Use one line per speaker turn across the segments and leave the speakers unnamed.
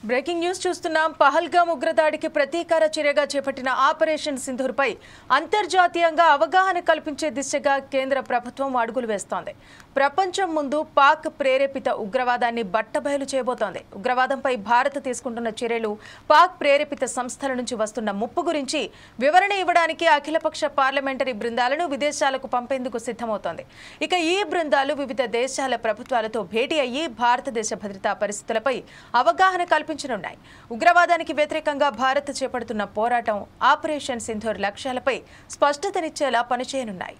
Breaking news చూస్తున్నాం. పహల్గామ్ ఉగ్రదాడికి ప్రతీకార చర్యగా చేపట్టిన ఆపరేషన్ సింధూర్పై అంతర్జాతీయంగా అవగాహన కల్పించే దిశగా కేంద్ర ప్రభుత్వం అడుగులు వేస్తోంది. ప్రపంచం ముందు పాక్ ప్రేరేపిత ఉగ్రవాదాన్ని బట్టబయలు చేయబోతోంది. ఉగ్రవాదంపై భారత్ తీసుకుంటున్న చర్యలు, పాక్ ప్రేరేపిత సంస్థల నుంచి వస్తున్న ముప్పు గురించి వివరణ ఇవ్వడానికి అఖిలపక్ష పార్లమెంటరీ బృందాలను విదేశాలకు పంపేందుకు సిద్ధమవుతోంది. ఇక ఈ బృందాలు వివిధ దేశాల ప్రభుత్వాలతో భేటీ అయ్యి భారతదేశ భద్రతా పరిస్థితులపై అవగాహన కల్పించనున్నాయి. ఉగ్రవాదానికి వ్యతిరేకంగా భారత్ చేపడుతున్న పోరాటం, ఆపరేషన్ సింధూర్ లక్ష్యాలపై స్పష్టతనిచ్చేలా పనిచేయనున్నాయి.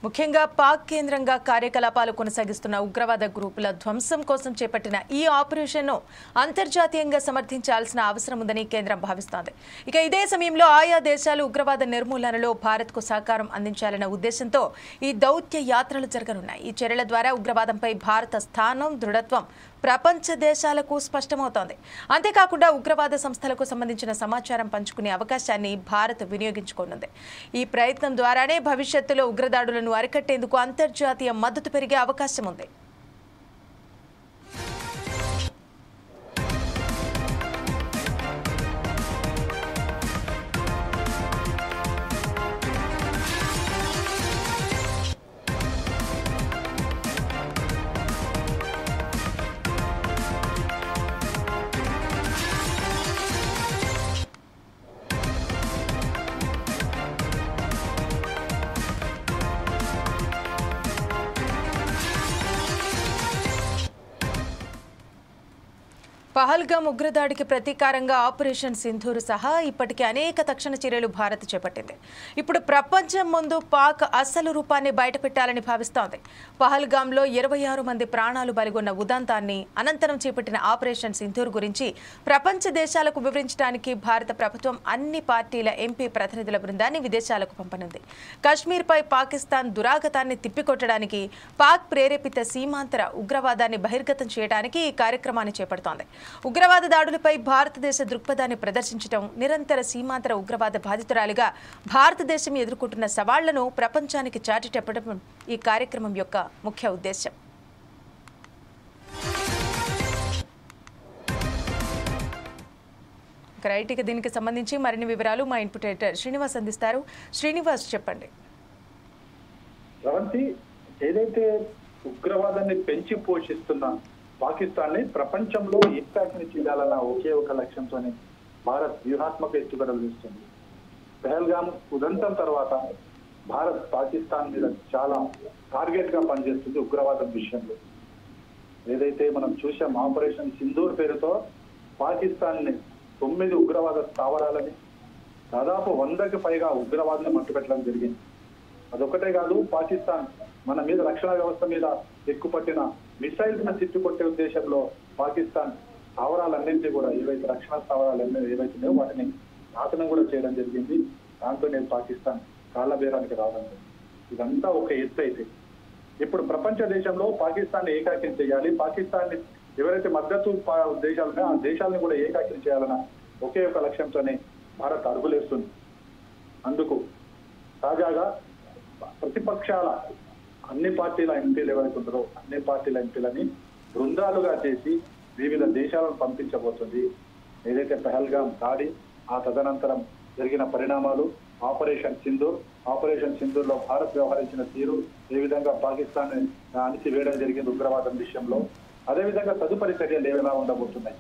ముఖ్యంగా పాక్ కేంద్రంగా కార్యకలాపాలు కొనసాగిస్తున్న ఉగ్రవాద గ్రూపుల ధ్వంసం కోసం చేపట్టిన ఈ ఆపరేషన్ను అంతర్జాతీయంగా సమర్థించాల్సిన అవసరం ఉందని కేంద్రం భావిస్తోంది. ఇక ఇదే సమయంలో ఆయా దేశాలు ఉగ్రవాద నిర్మూలనలో భారత్కు సహకారం అందించాలన్న ఉద్దేశంతో ఈ దౌత్య యాత్రలు జరగనున్నాయి. ఈ చర్యల ద్వారా ఉగ్రవాదంపై భారత స్థానం, దృఢత్వం ప్రపంచ దేశాలకు స్పష్టమవుతోంది. అంతేకాకుండా ఉగ్రవాద సంస్థలకు సంబంధించిన సమాచారం పంచుకునే అవకాశాన్ని భారత్ వినియోగించుకోనుంది. ఈ ప్రయత్నం ద్వారానే భవిష్యత్తులో ఉగ్రదాడులను అరికట్టేందుకు అంతర్జాతీయ మద్దతు పెరిగే అవకాశం ఉంది. పహల్గామ్ ఉగ్రదాడికి ప్రతీకారంగా ఆపరేషన్ సింధూర్ సహా ఇప్పటికే అనేక తక్షణ చర్యలు భారత్ చేపట్టింది. ఇప్పుడు ప్రపంచం ముందు పాక్ అసలు రూపాన్ని బయటపెట్టాలని భావిస్తోంది. పహల్గామ్లో 26 మంది ప్రాణాలు బలిగొన్న ఉదంతాన్ని, అనంతరం చేపట్టిన ఆపరేషన్ సింధూర్ గురించి ప్రపంచ దేశాలకు వివరించడానికి భారత ప్రభుత్వం అన్ని పార్టీల ఎంపీ ప్రతినిధుల బృందాన్ని విదేశాలకు పంపనుంది. కశ్మీర్పై పాకిస్తాన్ దురాగతాన్ని తిప్పికొట్టడానికి, పాక్ ప్రేరేపిత సీమాంతర ఉగ్రవాదాన్ని బహిర్గతం చేయడానికి ఈ కార్యక్రమాన్ని చేపడుతోంది. ఉగ్రవాద దాడులపై భారతదేశ దృక్పథాన్ని ప్రదర్శించడం, నిరంతర సీమాంతర ఉగ్రవాద బాధితురాలిగా భారతదేశం ఎదుర్కొంటున్న సవాళ్లను ప్రపంచానికి చాటి చెప్పడం ఈ కార్యక్రమం యొక్క ముఖ్య ఉద్దేశం. రైట్గా దీనికి సంబంధించి మరిన్ని వివరాలు మా ఇన్పుట్ ఎడిటర్ శ్రీనివాస్ అందిస్తారు. శ్రీనివాస్, చెప్పండి.
ఏదైతే ఉగ్రవాదాన్ని పెంచి పోషిస్తున్న పాకిస్తాన్ ని ప్రపంచంలో ఏకాకిని చేయాలన్న ఒకే ఒక లక్ష్యంతోనే భారత్ వ్యూహాత్మక ఎత్తుగడలు చేస్తుంది. పహల్గామ్ ఉదంతం తర్వాత భారత్ పాకిస్తాన్ మీద చాలా టార్గెట్ గా పనిచేస్తుంది ఉగ్రవాదం విషయంలో. ఏదైతే మనం చూసాం, ఆపరేషన్ సింధూర్ పేరుతో పాకిస్తాన్ ని 9 ఉగ్రవాద స్థావరాలని, దాదాపు 100కి పైగా ఉగ్రవాదాన్ని మట్టుపెట్టడం జరిగింది. అదొకటే కాదు, పాకిస్తాన్ మన మీద రక్షణ వ్యవస్థ మీద ఎక్కుపట్టిన మిసైల్స్ ను తిట్టుకొట్టే ఉద్దేశంలో పాకిస్తాన్ స్థావరాలన్నింటినీ కూడా, ఏవైతే రక్షణ స్థావరాలు ఏవైతున్నాయో వాటిని నాశనం కూడా చేయడం జరిగింది. దాంతో నేను పాకిస్తాన్ కాళ్ళబేరానికి రావడం జరిగింది. ఇదంతా ఒక ఎత్తు అయితే, ఇప్పుడు ప్రపంచ దేశంలో పాకిస్తాన్ ఏకాకిం చేయాలి, పాకిస్తాన్ ని ఎవరైతే మద్దతు దేశాలు ఉన్నాయో ఆ దేశాలను కూడా ఏకాకిం చేయాలన్న ఒకే ఒక లక్ష్యంతోనే భారత్ అడుగులేస్తుంది. అందుకు తాజాగా ప్రతిపక్షాల అన్ని పార్టీల ఎంపీలు ఎవరైతే ఉన్నారో అన్ని పార్టీల ఎంపీలని బృందాలుగా చేసి వివిధ దేశాలను పంపించబోతుంది. ఏదైతే పహల్గామ్ దాడి, ఆ తదనంతరం జరిగిన పరిణామాలు, ఆపరేషన్ సింధూర్ లో భారత్ వ్యవహరించిన తీరు, ఏ విధంగా పాకిస్తాన్ అణిచివేయడం జరిగింది ఉగ్రవాదం విషయంలో, అదేవిధంగా తదుపరి చర్యలు ఏవైనా ఉండబోతున్నాయి.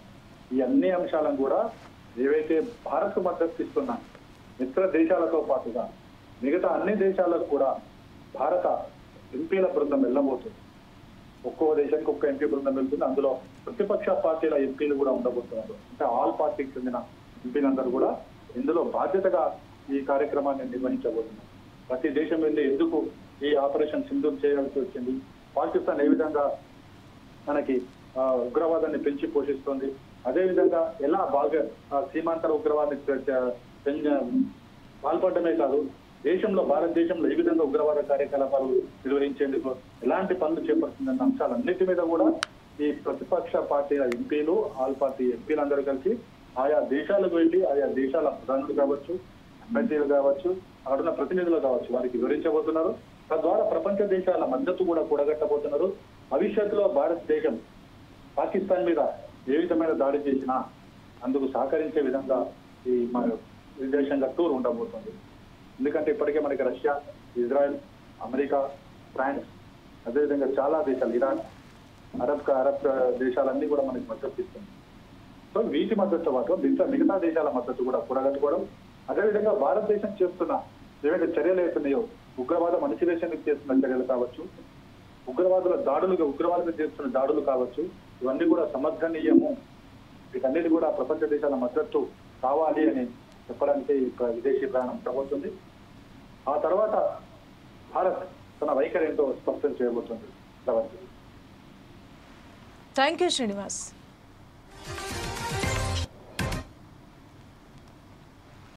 ఈ అన్ని అంశాలను కూడా ఏవైతే భారత్ మద్దతు ఇస్తున్న మిత్ర దేశాలతో పాటుగా మిగతా అన్ని దేశాలకు కూడా భారత ఎంపీల బృందం వెళ్ళబోతుంది. ఒక్కో దేశానికి ఒక్క ఎంపీ బృందం వెళ్తుంది. అందులో ప్రతిపక్ష పార్టీల ఎంపీలు కూడా ఉండబోతున్నారు. అంటే ఆల్ పార్టీకి చెందిన ఎంపీలందరూ కూడా ఇందులో బాధ్యతగా ఈ కార్యక్రమాన్ని నిర్వహించబోతున్నారు. ప్రతి దేశం వెళ్ళి ఎందుకు ఈ ఆపరేషన్ సింధూర్ చేయాల్సి వచ్చింది, పాకిస్తాన్ ఏ విధంగా మనకి ఉగ్రవాదాన్ని పెంచి పోషిస్తుంది, అదేవిధంగా ఎలా బాగా సీమాంతర ఉగ్రవాదాన్ని పాల్పడమే కాదు, దేశంలో భారతదేశంలో ఏ విధంగా ఉగ్రవాద కార్యకలాపాలు నిర్వహించేందుకు ఎలాంటి పనులు చేపడుతుందన్న అంశాలన్నిటి మీద కూడా ఈ ప్రతిపక్ష పార్టీల ఎంపీలు ఆల్ పార్టీ ఎంపీలందరూ కలిసి ఆయా దేశాలకు వెళ్ళి ఆయా దేశాల ప్రధానులు కావచ్చు, ఎమ్మెల్యేలు కావచ్చు, అక్కడ ఉన్న ప్రతినిధులు కావచ్చు, వారికి వివరించబోతున్నారు. తద్వారా ప్రపంచ దేశాల మద్దతు కూడా కూడగట్టబోతున్నారు. భవిష్యత్తులో భారతదేశం పాకిస్తాన్ మీద ఏ విధమైన దాడి చేసినా అందుకు సహకరించే విధంగా ఈ మన విదేశంగా టూర్ ఉండబోతుంది. ఎందుకంటే ఇప్పటికే మనకి రష్యా, ఇజ్రాయెల్, అమెరికా, ఫ్రాన్స్, అదేవిధంగా చాలా దేశాలు, ఇరాన్, అరబ్ దేశాలన్నీ కూడా మనకి మద్దతు ఇస్తుంది. సో వీటి మద్దతు పాటు మిగతా దేశాల మద్దతు కూడా కూడగట్టుకోవడం, అదేవిధంగా భారతదేశం చేస్తున్న ఏవైతే చర్యలు అవుతున్నాయో, ఉగ్రవాదం అణచివేశానికి చేస్తున్న చర్యలు కావచ్చు, ఉగ్రవాదులు చేస్తున్న దాడులు కావచ్చు, ఇవన్నీ కూడా సమర్థనీయము. వీటన్నిటి కూడా ప్రపంచ దేశాల మద్దతు కావాలి అని చెప్పడానికి విదేశీ ప్రయాణం ఉండబోతుంది. ఆ తర్వాత భారత్ తన వైఖరి ఏంటో స్పష్టం చేయబోతుంది.
Thank you Srinivas.